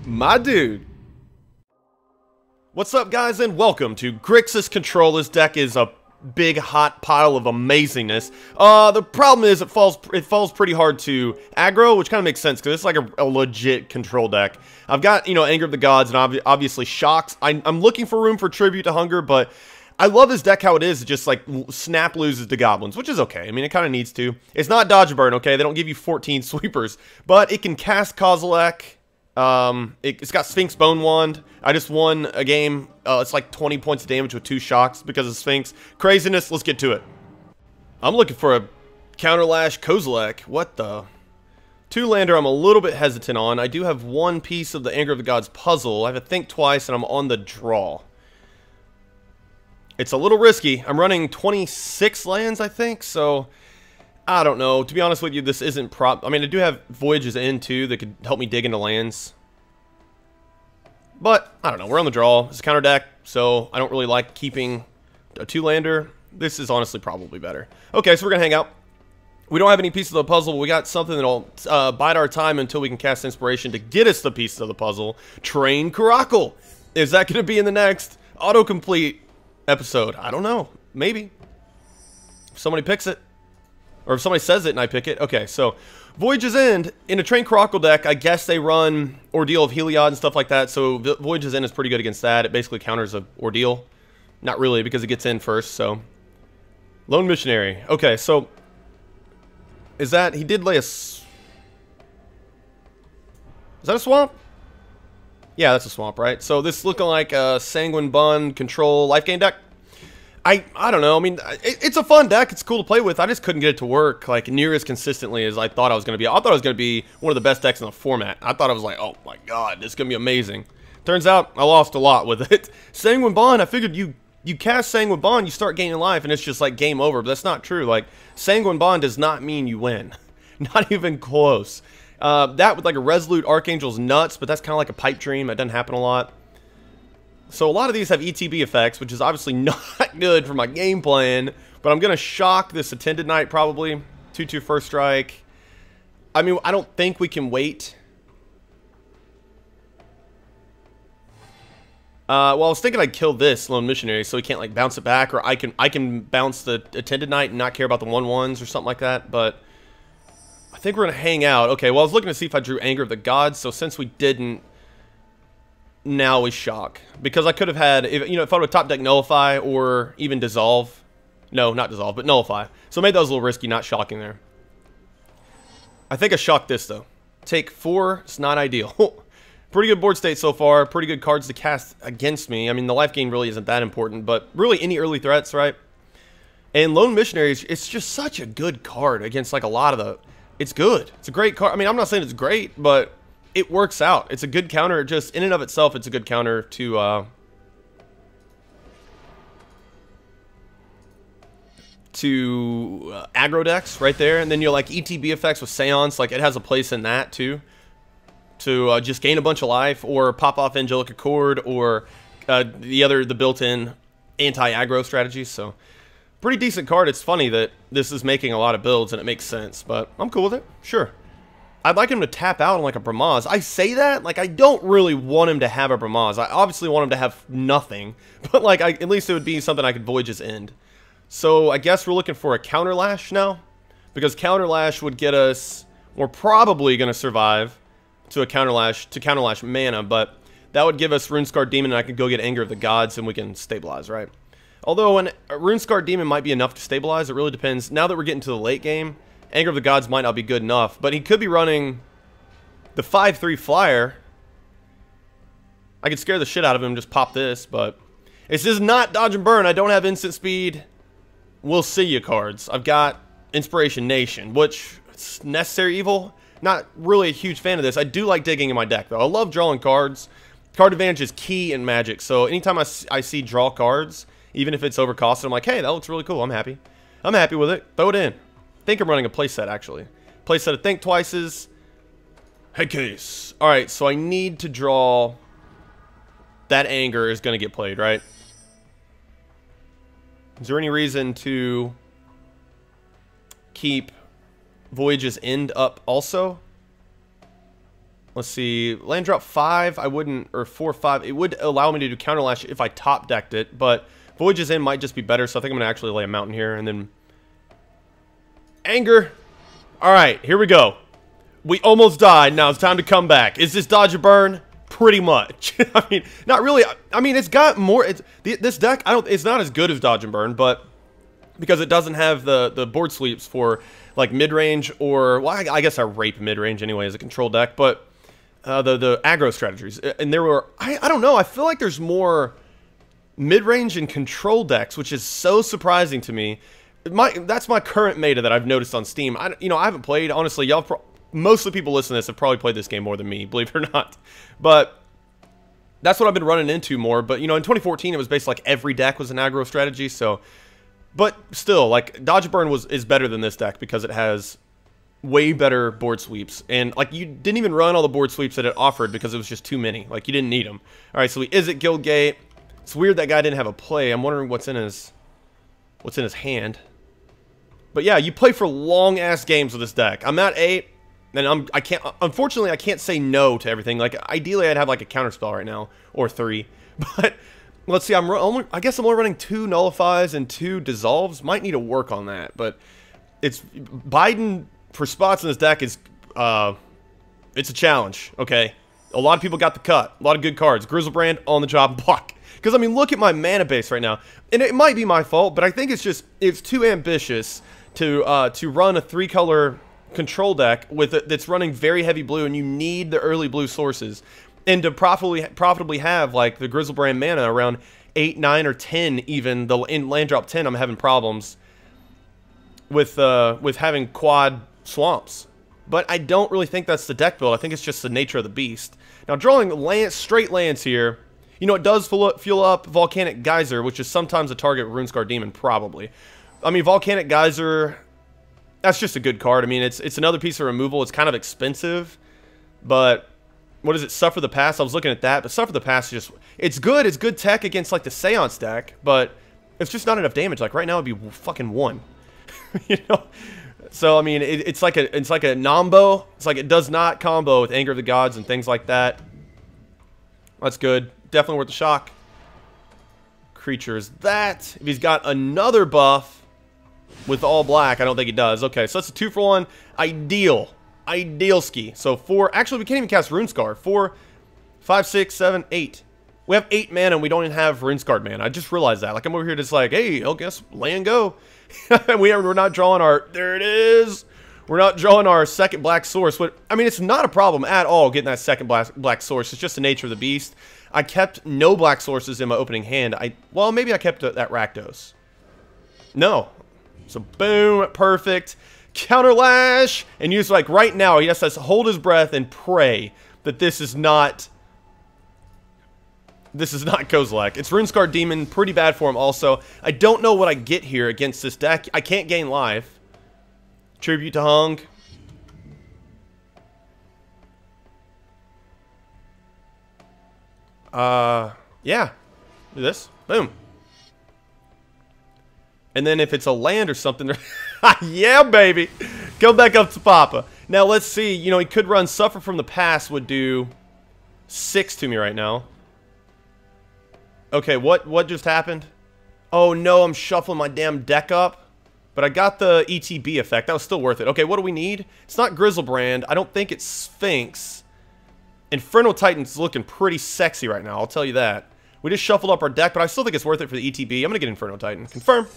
My dude. What's up, guys, and welcome to Grixis Control. This deck is a big hot pile of amazingness. The problem is it falls pretty hard to aggro, which kind of makes sense because it's like a legit control deck. I've got, you know, Anger of the Gods and obviously Shocks. I'm looking for room for Tribute to Hunger, but I love this deck how it is. It just like snap loses to Goblins, which is okay. I mean, it kind of needs to. It's not Dodge Burn, okay? They don't give you 14 sweepers, but it can cast Kozilek. It's got Sphinx Bone Wand. I just won a game. It's like 20 points of damage with 2 shocks because of Sphinx. Craziness. Let's get to it. I'm looking for a Counterlash Kozilek. What the? 2-lander I'm a little bit hesitant on. I do have one piece of the Anger of the Gods puzzle. I have to think twice, and I'm on the draw. It's a little risky. I'm running 26 lands, I think, so I don't know. To be honest with you, this isn't I mean, I do have Voyages in, too, that could help me dig into lands. But, I don't know. We're on the draw. It's a counter deck, so I don't really like keeping a 2-lander. This is honestly probably better. Okay, so we're going to hang out. We don't have any pieces of the puzzle. We got something that'll bide our time until we can cast Inspiration to get us the pieces of the puzzle. Train Caracal. Is that going to be in the next autocomplete episode? I don't know. Maybe. If somebody picks it. Or if somebody says it and I pick it. Okay, so Voyage's End. In a Train Caracal deck, I guess they run Ordeal of Heliod and stuff like that. So Voyage's End is pretty good against that. It basically counters a Ordeal. Not really, because it gets in first, so. Lone Missionary. Okay, so. Is that. He did lay a. Is that a swamp? Yeah, that's a swamp, right? So this looking like a Sanguine Bund control life gain deck. I don't know. I mean, it's a fun deck. It's cool to play with. I just couldn't get it to work like near as consistently as I thought I was going to be. I thought it was going to be one of the best decks in the format. I thought I was like, oh my god, this is going to be amazing. Turns out I lost a lot with it. Sanguine Bond, I figured you cast Sanguine Bond, you start gaining life, and it's just like game over. But that's not true. Like, Sanguine Bond does not mean you win. Not even close. That with like a Resolute Archangel's nuts, but that's kind of like a pipe dream. That doesn't happen a lot. So a lot of these have ETB effects, which is obviously not good for my game plan. But I'm going to shock this Attended Knight probably. 2/2 first strike. I mean, I don't think we can wait. Well, I was thinking I'd kill this Lone Missionary so he can't like bounce it back. Or I can bounce the Attended Knight and not care about the 1/1s or something like that. But I think we're going to hang out. Okay, well, I was looking to see if I drew Anger of the Gods. So since we didn't, now we shock. Because I could have had, if I would have top deck Nullify or even Dissolve. No, not Dissolve, but Nullify. So maybe that was a little risky not shocking there. I think I shocked this, though. Take 4. It's not ideal. Pretty good board state so far. Pretty good cards to cast against me. I mean, the life gain really isn't that important. But really, any early threats, right? And Lone Missionaries, it's just such a good card against like a lot of the... It's good. It's a great card. I mean, I'm not saying it's great, but it works out. It's a good counter. Just in and of itself, it's a good counter to aggro decks right there. And then you're like ETB effects with Seance. Like, it has a place in that too. To just gain a bunch of life or pop off Angelic Accord or the built-in anti-aggro strategies. So pretty decent card. It's funny that this is making a lot of builds and it makes sense, but I'm cool with it. Sure. I'd like him to tap out on like a Bramaz. I say that, like I don't really want him to have a Bramaz. I obviously want him to have nothing, but like at least it would be something I could Voyage's End. So I guess we're looking for a Counterlash now, because Counterlash would get us, we're probably going to survive to a Counterlash mana, but that would give us Runescarred Demon and I could go get Anger of the Gods and we can stabilize, right? Although a Runescarred Demon might be enough to stabilize, it really depends. Now that we're getting to the late game, Anger of the Gods might not be good enough, but he could be running the 5/3 flyer. I could scare the shit out of him, just pop this, but this is not Dodge and Burn. I don't have instant speed. We'll see you cards. I've got Inspiration Nation, which is necessary evil. Not really a huge fan of this. I do like digging in my deck, though. I love drawing cards. Card advantage is key in Magic, so anytime I see draw cards, even if it's overcosted, I'm like, hey, that looks really cool. I'm happy. I'm happy with it. Throw it in. I think I'm running a playset, actually. Playset of Think Twice's. Head case. Alright, so I need to draw... That Anger is going to get played, right? Is there any reason to keep Voyage's End up also? Let's see, land drop 5, I wouldn't, or 4, 5, it would allow me to do counter lash if I top decked it, but Voyage's In might just be better, so I think I'm going to actually lay a mountain here, and then Anger. Alright, here we go. We almost died, now it's time to come back. Is this dodge or burn? Pretty much. I mean, not really. I mean, it's got more, this deck, it's not as good as dodge and burn, but because it doesn't have the board sweeps for, like, mid-range, or, well, I guess I rape mid-range anyway as a control deck, but the aggro strategies, and there were, I don't know, I feel like there's more mid-range and control decks, which is so surprising to me. That's my current meta that I've noticed on Steam. I haven't played, honestly, most of the people listening to this have probably played this game more than me, believe it or not, but that's what I've been running into more. But, you know, in 2014, it was basically like every deck was an aggro strategy, so, but still, like, Dodge Burn is better than this deck because it has way better board sweeps, and like you didn't even run all the board sweeps that it offered because it was just too many. Like, you didn't need them. All right, so he is at Guildgate. It's weird that guy didn't have a play. I'm wondering what's in his hand. But yeah, you play for long ass games with this deck. I'm at 8, and unfortunately I can't say no to everything. Like, ideally I'd have like a counter spell right now or 3, but let's see. I guess I'm only running 2 nullifies and 2 dissolves. Might need to work on that, but it's Biden for spots in this deck is, it's a challenge, okay? A lot of people got the cut. A lot of good cards. Grizzlebrand on the job block. Because, I mean, look at my mana base right now. And it might be my fault, but I think it's too ambitious to run a 3-color control deck that's running very heavy blue, and you need the early blue sources. And to profitably have, like, the Grizzlebrand mana around 8, 9, or 10 even, in land drop 10, I'm having problems with having quad swamps. But I don't really think that's the deck build. I think it's just the nature of the beast. Now, drawing straight lands here, you know, it does fuel up Volcanic Geyser, which is sometimes a target Runescar Demon, probably. I mean, Volcanic Geyser, that's just a good card. I mean, it's another piece of removal. It's kind of expensive, but what is it? Suffer the Past. I was looking at that, but Suffer the Past is just, it's good. It's good tech against, like, the Seance deck, but it's just not enough damage. Like, right now, it'd be fucking 1. You know? So, I mean, it's like a nombo. It's like it does not combo with Anger of the Gods and things like that. That's good. Definitely worth the shock. Creatures that. If he's got another buff with all black, I don't think he does. Okay, so that's a 2-for-1. Ideal. Ideal ski. So 4. Actually, we can't even cast Runescar. 4, 5, 6, 7, 8. We have 8 mana and we don't even have Runescar mana. I just realized that. Like, I'm over here just like, hey, I guess land go. We're not drawing our, there it is. We're not drawing our second black source. But, I mean, it's not a problem at all getting that second black source. It's just the nature of the beast. I kept no black sources in my opening hand. Well, maybe I kept that Rakdos. No. So, boom, perfect. Counter Lash. And use, like, right now, he has to hold his breath and pray that this is not Kozilek. It's Runescar Demon, pretty bad for him also. I don't know what I get here against this deck. I can't gain life. Tribute to Hung. Yeah. Do this. Boom. And then if it's a land or something, yeah, baby. Go back up to Papa. Now, let's see. You know, he could run Suffer from the Past, would do 6 to me right now. Okay, what just happened? Oh no, I'm shuffling my damn deck up. But I got the ETB effect. That was still worth it. Okay, what do we need? It's not Grizzlebrand. I don't think it's Sphinx. Inferno Titan's looking pretty sexy right now, I'll tell you that. We just shuffled up our deck, but I still think it's worth it for the ETB. I'm going to get Inferno Titan. Confirm.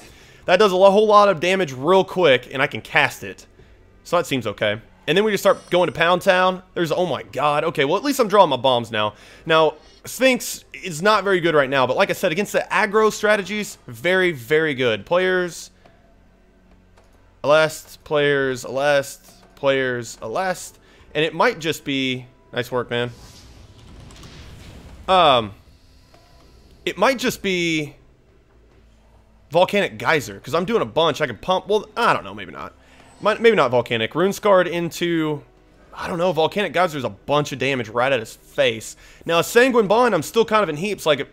That does a whole lot of damage real quick, and I can cast it. So that seems okay. And then we just start going to Pound Town. There's, oh my god. Okay, well, at least I'm drawing my bombs now. Now, Sphinx is not very good right now, but like I said, against the aggro strategies, very, very good. Players, Alest, players, Alest, players, Alest. And it might just be... Nice work, man. It might just be Volcanic Geyser, because I'm doing a bunch. I can pump... Well, I don't know. Maybe not. Maybe not Volcanic. Runescarred into... I don't know. Volcanic Geyser's a bunch of damage right at his face. Now, a Sanguine Bond, I'm still kind of in heaps. Like,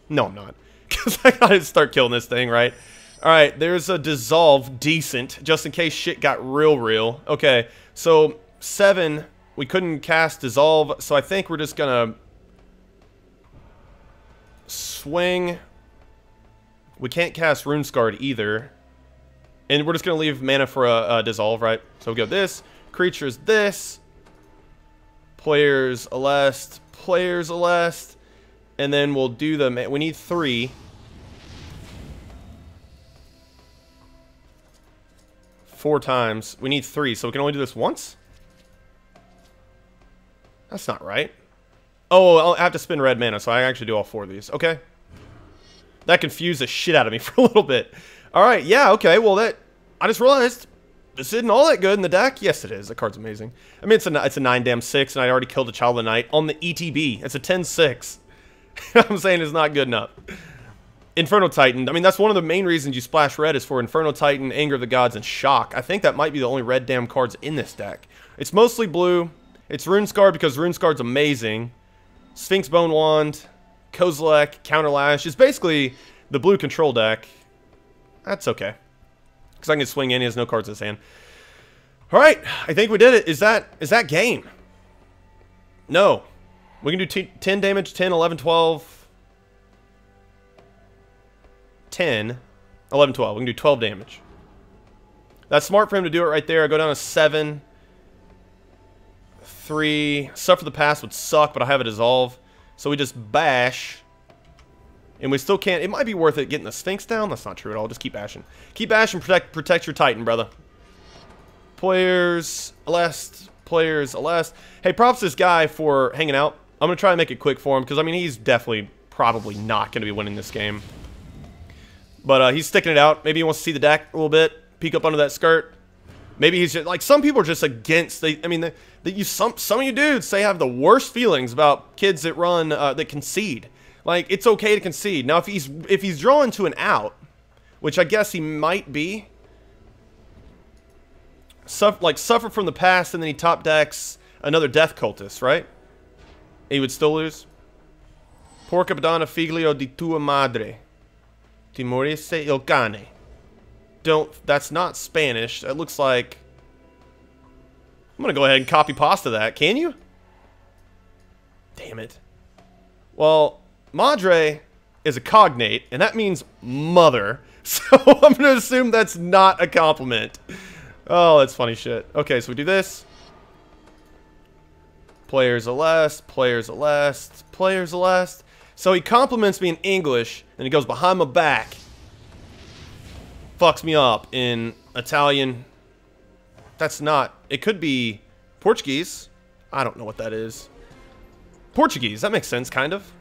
no, I'm not. Because I gotta start killing this thing, right? Alright, there's a Dissolve. Decent. Just in case shit got real. Okay, so 7 We couldn't cast Dissolve, so I think we're just gonna swing. We can't cast Runescarred either. And we're just gonna leave mana for a Dissolve, right? So we go this, creatures this, players Alest, players Alest, and then we'll do the, we need 3. 4 times. We need 3, so we can only do this once? That's not right. Oh, I'll have to spend red mana, so I actually do all 4 of these. Okay. That confused the shit out of me for a little bit. Alright, yeah, okay, well that... I just realized this isn't all that good in the deck. Yes, it is. That card's amazing. I mean, it's a 9-6, and I already killed a Child of the Night on the ETB. It's a 10-6. I'm saying it's not good enough. Inferno Titan. I mean, that's one of the main reasons you splash red is for Inferno Titan, Anger of the Gods, and Shock. I think that might be the only red damn cards in this deck. It's mostly blue. It's Runescarred because Runescarred's amazing. Sphinx Bone Wand, Kozilek, Counterlash. It's basically the blue control deck. That's okay. Because I can swing in, he has no cards in his hand. Alright, I think we did it. Is that game? No. We can do 10 damage, 10, 11, 12. 10, 11, 12. We can do 12 damage. That's smart for him to do it right there. I go down to 7. 3. Suffer the Past would suck, but I have a Dissolve. So we just bash. And we still can't... It might be worth it getting the Sphinx down. That's not true at all. Just keep bashing. Keep bashing. Protect your Titan, brother. Players Alest. Players Alest. Hey, props to this guy for hanging out. I'm going to try and make it quick for him. Because, I mean, he's definitely probably not going to be winning this game. But he's sticking it out. Maybe he wants to see the deck a little bit. Peek up under that skirt. Maybe he's just... Like, some people are just against... I mean, some of you dudes say have the worst feelings about kids that run... that concede. Like, it's okay to concede. Now, if he's drawing to an out, which I guess he might be, suffer from the past, and then he top decks another Death Cultist, right? He would still lose. Por capitano figlio di tua madre, ti morisse il cane. That's not Spanish. That looks like... I'm gonna go ahead and copy pasta that. Can you? Damn it. Well... Madre is a cognate, and that means mother. So I'm going to assume that's not a compliment. Oh, that's funny shit. Okay, so we do this. Players Alest, players Alest, players Alest. So he compliments me in English, and he goes behind my back. Fucks me up in Italian. That's not... It could be Portuguese. I don't know what that is. Portuguese, that makes sense, kind of.